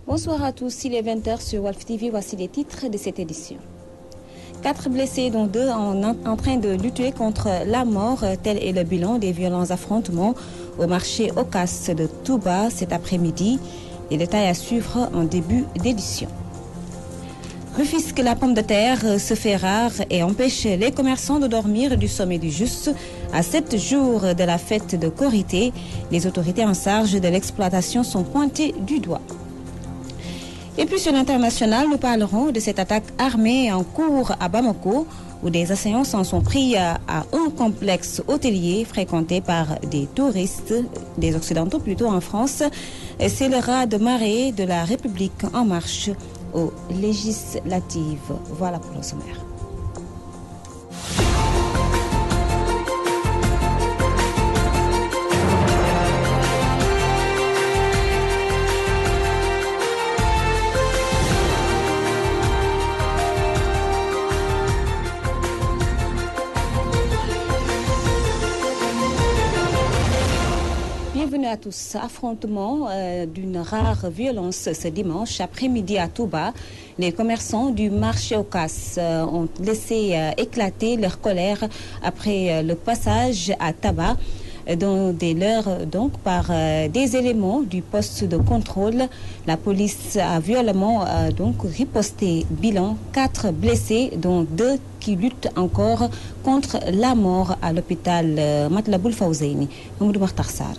Bonsoir à tous, il est 20h sur Wolf TV, voici les titres de cette édition. 4 blessés, dont 2 en train de lutter contre la mort, tel est le bilan des violents affrontements au marché Ocas de Touba cet après-midi. Les détails à suivre en début d'édition. Rufisque, la pomme de terre se fait rare et empêche les commerçants de dormir du sommet du juste. À 7 jours de la fête de Korité, les autorités en charge de l'exploitation sont pointées du doigt. Et puis sur l'international, nous parlerons de cette attaque armée en cours à Bamako, où des assaillants s'en sont pris à un complexe hôtelier fréquenté par des touristes, des Occidentaux plutôt en France. C'est le raz de marée de la République en marche aux législatives. Voilà pour le sommaire. Bienvenue à tous. Affrontement d'une rare violence ce dimanche après-midi à Touba. Les commerçants du marché Ocas ont laissé éclater leur colère après le passage à tabac dans des leurs donc par des éléments du poste de contrôle. La police a violemment donc riposté. Bilan 4 blessés, dont 2 qui luttent encore contre la mort à l'hôpital Matlaboul Fawzaini. Mamadou Makhtar Sarr.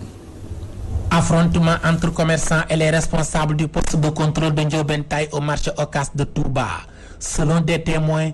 Affrontement entre commerçants et les responsables du poste de contrôle de Ndiobentaï au marché Ocas de Touba. Selon des témoins,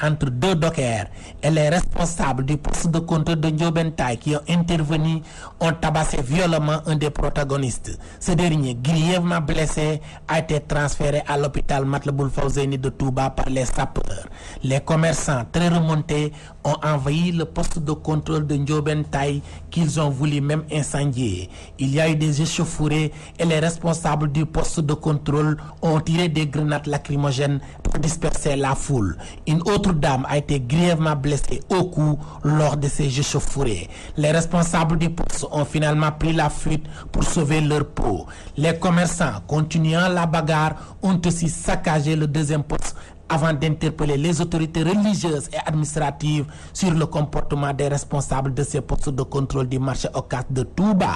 entre 2 dockers et les responsables du poste de contrôle de Ndiobentaï qui ont intervenu ont tabassé violemment un des protagonistes. Ce dernier, grièvement blessé, a été transféré à l'hôpital Matlaboul Fawzaini de Touba par les sapeurs. Les commerçants, très remontés, ont envahi le poste de contrôle de Ndiobentaï qu'ils ont voulu même incendier. Il y a eu des échauffourées et les responsables du poste de contrôle ont tiré des grenades lacrymogènes pour disperser la foule. Une autre dame a été grièvement blessée au cou lors de ces échauffourées. Les responsables du poste ont finalement pris la fuite pour sauver leur peau. Les commerçants, continuant la bagarre, ont aussi saccagé le deuxième poste avant d'interpeller les autorités religieuses et administratives sur le comportement des responsables de ces postes de contrôle du marché Ocas de Touba.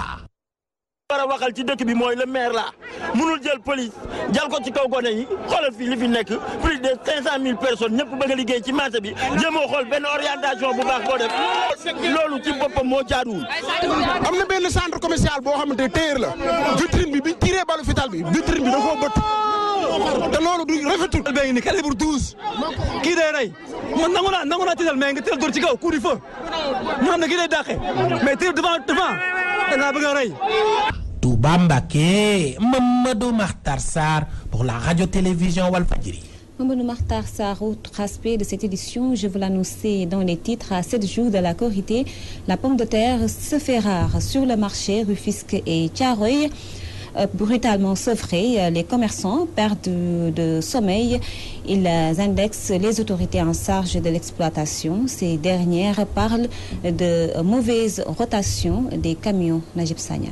Para waxal ci dëkk bi mooy le maire la mënul jël police jël ko ci kaw gone yi xoolal fii li fi nekk plus de 500 000 personnes ñëpp bëgg a liggéey ci marché bi jéemoo xool benn orientation bu baax boo def loolu ci boppam moo jaaduwul. am na benn centre commercial boo xamante téer la vitrine bi biñ tiré balu fital bi vitrine bi da koo bëtt te loolu du rafetul. béy ni calibre 12 kii day rey man nangu naa tiital mais nga teel door ci kaw coup du feu ñu xam ne kii day dàqe mais teel devant da ngaa bëgg a rey. Touba Mbacké, Mamadou Makhtar Sarr pour la radio-télévision Walfadjri. Mamadou Makhtar Sarr, autre aspect de cette édition, je vous l'annonçais dans les titres, à 7 jours de la Korité, la pomme de terre se fait rare sur le marché Rufisque et Thiaroye. Brutalement sevrés, les commerçants perdent de sommeil. Ils indexent les autorités en charge de l'exploitation. Ces dernières parlent de mauvaise rotation des camions. Najib Sagna.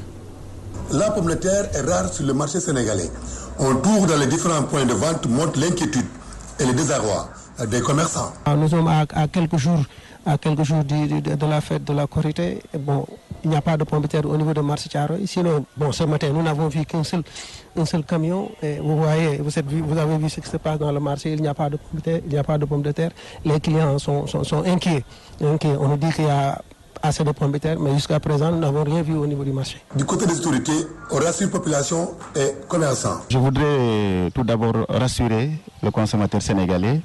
La pomme de terre est rare sur le marché sénégalais. On tourne dans les différents points de vente, montre l'inquiétude et le désarroi des commerçants. Nous sommes à quelques jours de la fête de la Korité. Bon, il n'y a pas de pommes de terre au niveau de marché Thiaroye. Sinon, bon, ce matin, nous n'avons vu qu'un seul camion. Et vous voyez, vous avez vu ce qui se passe dans le marché. Il n'y a pas de pommes de terre. Il n'y a pas de pommes de terre. Les clients sont inquiets. On nous dit qu'il y a assez de pommes de terre, mais jusqu'à présent, nous n'avons rien vu au niveau du marché. Du côté des autorités, on rassure population et commerçants. Je voudrais tout d'abord rassurer le consommateur sénégalais.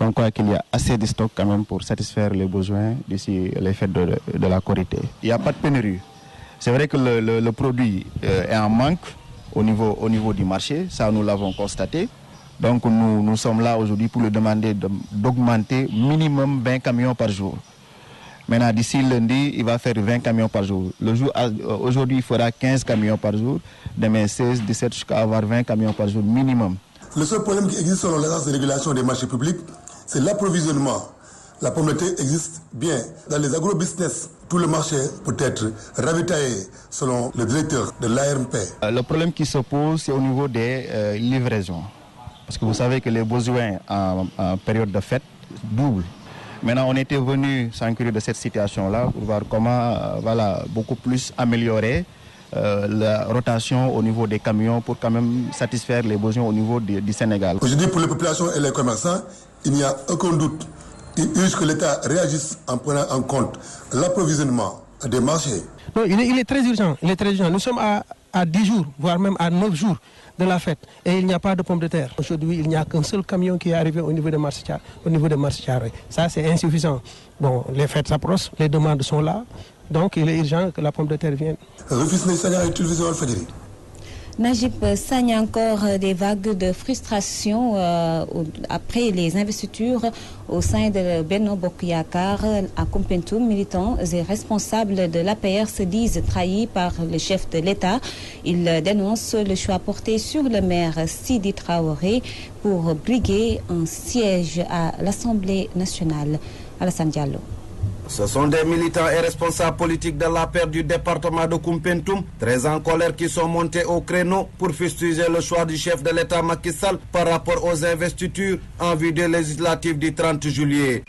On croit qu'il y a assez de stock quand même pour satisfaire les besoins d'ici les fêtes de la Korité. Il n'y a pas de pénurie. C'est vrai que le produit est en manque au niveau du marché, ça nous l'avons constaté. Donc nous sommes là aujourd'hui pour lui demander d'augmenter minimum 20 camions par jour. Maintenant, d'ici lundi, il va faire 20 camions par jour. Aujourd'hui, il fera 15 camions par jour. Demain, 16, 17, jusqu'à avoir 20 camions par jour minimum. Le seul problème qui existe selon l'agence de régulation des marchés publics, c'est l'approvisionnement. La pomme de terre existe bien dans les agro-business tout le marché peut être ravitaillé selon le directeur de l'ARMP. Le problème qui se pose, c'est au niveau des livraisons. Parce que vous savez que les besoins en période de fête doublent. Maintenant, on était venu s'inquiéter de cette situation-là pour voir comment beaucoup plus améliorer la rotation au niveau des camions pour quand même satisfaire les besoins au niveau du Sénégal. Aujourd'hui, pour les populations et les commerçants, il n'y a aucun doute. Il urge que l'État réagisse en prenant en compte l'approvisionnement des marchés. Non, il est très urgent. Il est très urgent. Nous sommes à 10 jours, voire même à 9 jours de la fête. Et il n'y a pas de pommes de terre. Aujourd'hui, il n'y a qu'un seul camion qui est arrivé au niveau de Marseille. Ça, c'est insuffisant. Bon, les fêtes s'approchent, les demandes sont là. Donc, il est urgent que la pomme de terre vienne. Najib Sagna, encore des vagues de frustration après les investitures au sein de Benno Bokk Yakaar à Koumpentoum. Militants et responsables de l'APR se disent trahis par le chef de l'État. Ils dénoncent le choix porté sur le maire Sidi Traoré pour briguer un siège à l'Assemblée nationale. Alassane Diallo. Ce sont des militants et responsables politiques de l'APR du département de Koumpentoum, très en colère, qui sont montés au créneau pour fustiger le choix du chef de l'État Macky Sall par rapport aux investitures en vue des législatives du 30 juillet.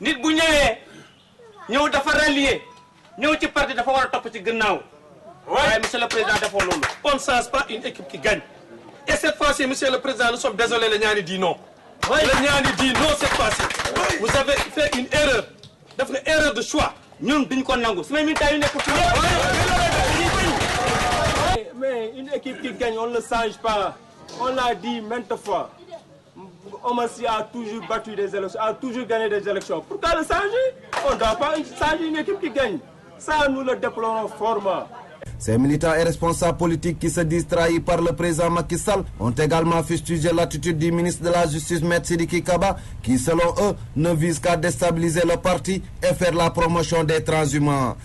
Nit bu ñëwee ñëw dafa rallier ñëw ci parti dafa war a topp ci gannaaw. waaye monsieur le président defoo loolu. On ne change pas une équipe qui gagne. Et cette fois-ci, monsieur le président, nous sommes désolés, le Niani dit non. Le Niani dit non cette fois-ci. Vous avez fait une erreur. Une erreur de choix. Mais une équipe qui gagne, on ne le change pas. On l'a dit maintes fois. Omar Sy a toujours battu des élections, a toujours gagné des élections. Pourquoi le changer? On ne doit pas changer une équipe qui gagne. Ça, nous le déplorons fortement. Ces militants et responsables politiques qui se disent trahis par le président Macky Sall ont également fustigé l'attitude du ministre de la Justice, Maître Sidiki Kaba, qui selon eux ne vise qu'à déstabiliser le parti et faire la promotion des transhumants.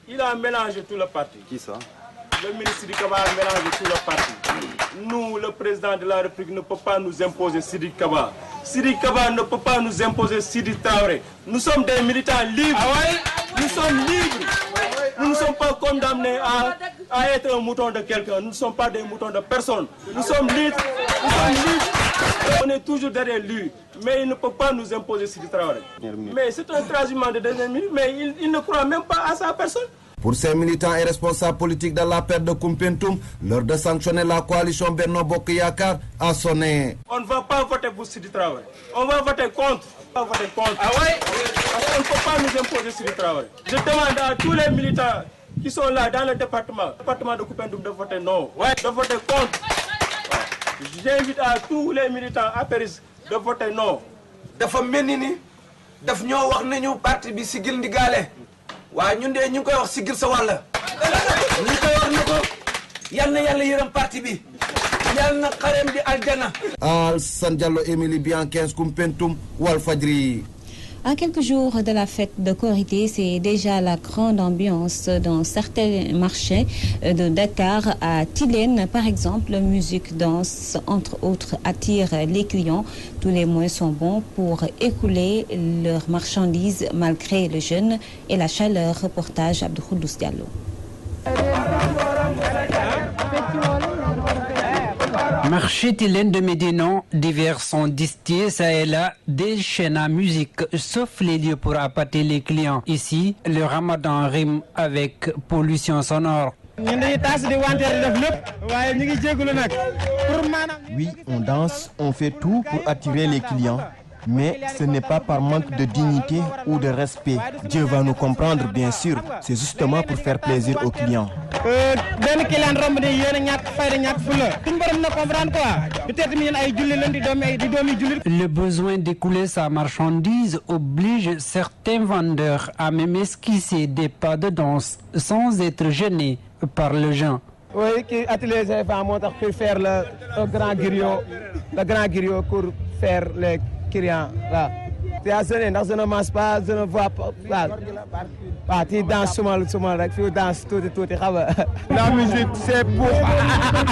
Il a mélangé tout le parti. Qui ça? Le ministre Sidiki Kaba a mélangé tout le parti. Nous, le président de la République, ne peut pas nous imposer Sidiki Kaba. Sidiki Kaba ne peut pas nous imposer Sidi Traoré. Nous sommes des militants libres. Nous sommes libres. Nous ne sommes pas condamnés à être un mouton de quelqu'un. Nous ne sommes pas des moutons de personne. Nous sommes libres. On est toujours derrière lui. Mais il ne peut pas nous imposer Sidi Traoré. Mais c'est un transhumant de dernière minute, mais il ne croit même pas à sa personne. Pour ces militants et responsables politiques de l'APR de Koumpentoum, l'heure de sanctionner la coalition Benno Bokk Yakaar a sonné. On ne va pas voter pour Sidi Traoré. On va voter contre. On va voter contre. Ah ouais? Parce qu'on ne peut pas nous imposer Sidi Traoré. Je demande à tous les militants qui sont là dans le département de Koumpentoum de voter non. Ouais. De voter contre. J'invite à tous les militants apéristes de voter non. Dafa melni ni daf ñoo wax nañu parti bi sigil ndigalé. Wa ñun de ñu koy wax sigil sa wàll. Ñu koy wax nako yal na Yàlla yërëm parti bi. Yal na xarem di aljana. Alassane Diallo, Émilie Bianquins, Koumpentoum, Walfadjri. À quelques jours de la fête de Korité, c'est déjà la grande ambiance dans certains marchés de Dakar. À Tilène, par exemple, musique, danse, entre autres, attire les clients. Tous les moyens sont bons pour écouler leurs marchandises malgré le jeûne et la chaleur. Reportage Abdoukhoudous Diallo. Marché Tilène de Médina, divers sont distillés, ça et là, des chaînes à musique, sauf les lieux pour appâter les clients. Ici, le ramadan rime avec pollution sonore. Oui, on danse, on fait tout pour attirer les clients. Mais ce n'est pas par manque de dignité ou de respect. Dieu va nous comprendre, bien sûr. C'est justement pour faire plaisir aux clients. Le besoin d'écouler sa marchandise oblige certains vendeurs à même esquisser des pas de danse sans être gênés par le gens. Oui, qui atelier pour faire le grand griot pour faire les clients là. Je ne mange pas, je ne vois pas. Tu danses souvent, tu danses tout. La musique, c'est pour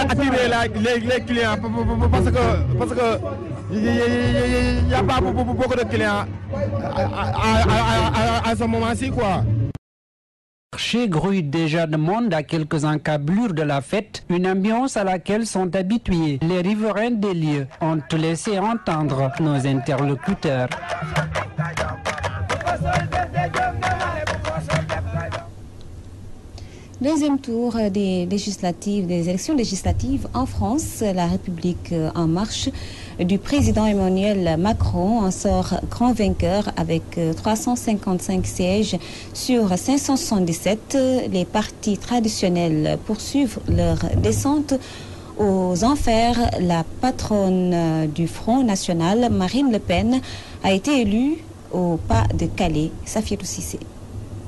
attirer les clients parce que il n'y a pas beaucoup de clients à ce moment-ci, quoi. Le marché grouille déjà de monde à quelques encablures de la fête, une ambiance à laquelle sont habitués les riverains des lieux, ont laissé entendre nos interlocuteurs. Deuxième tour des élections législatives en France, la République en marche du président Emmanuel Macron en sort grand vainqueur avec 355 sièges sur 577. Les partis traditionnels poursuivent leur descente aux enfers. La patronne du Front National, Marine Le Pen, a été élue au pas de Calais. Safiatou Cissé.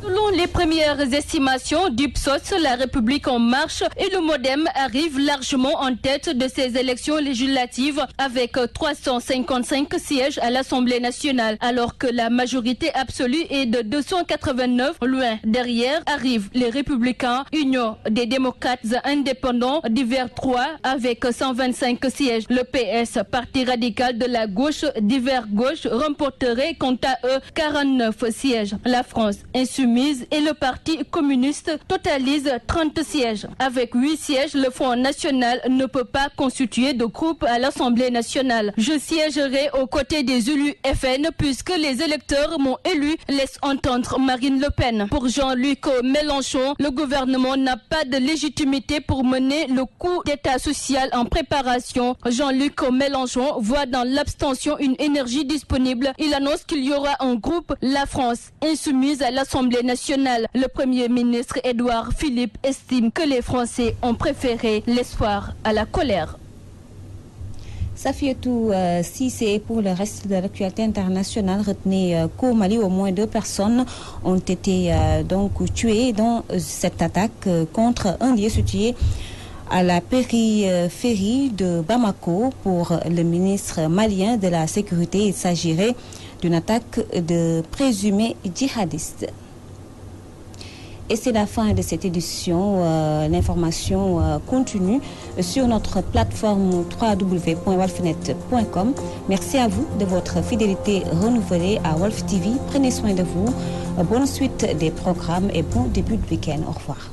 Selon les premières estimations d'Ipsos, la République en marche et le MoDem arrivent largement en tête de ces élections législatives avec 355 sièges à l'Assemblée nationale, alors que la majorité absolue est de 289. Loin derrière arrivent les Républicains, Union des démocrates indépendants, divers 3 avec 125 sièges. Le PS, parti radical de la gauche, divers gauche, remporterait quant à eux 49 sièges. La France insoumise et le Parti communiste totalise 30 sièges. Avec 8 sièges, le Front National ne peut pas constituer de groupe à l'Assemblée nationale. Je siégerai aux côtés des élus FN puisque les électeurs m'ont élu, laisse entendre Marine Le Pen. Pour Jean-Luc Mélenchon, le gouvernement n'a pas de légitimité pour mener le coup d'État social en préparation. Jean-Luc Mélenchon voit dans l'abstention une énergie disponible. Il annonce qu'il y aura un groupe, la France insoumise à l'Assemblée nationale. Le Premier ministre Édouard Philippe estime que les Français ont préféré l'espoir à la colère. Safiatou Cissé, pour le reste de l'actualité internationale, retenez qu'au Mali, au moins 2 personnes ont été donc tuées dans cette attaque contre un lieu situé à la périphérie de Bamako. Pour le ministre malien de la Sécurité, il s'agirait d'une attaque de présumés djihadistes. Et c'est la fin de cette édition. L'information continue sur notre plateforme www.wolfnet.com. Merci à vous de votre fidélité renouvelée à Wolf TV. Prenez soin de vous. Bonne suite des programmes et bon début de week-end. Au revoir.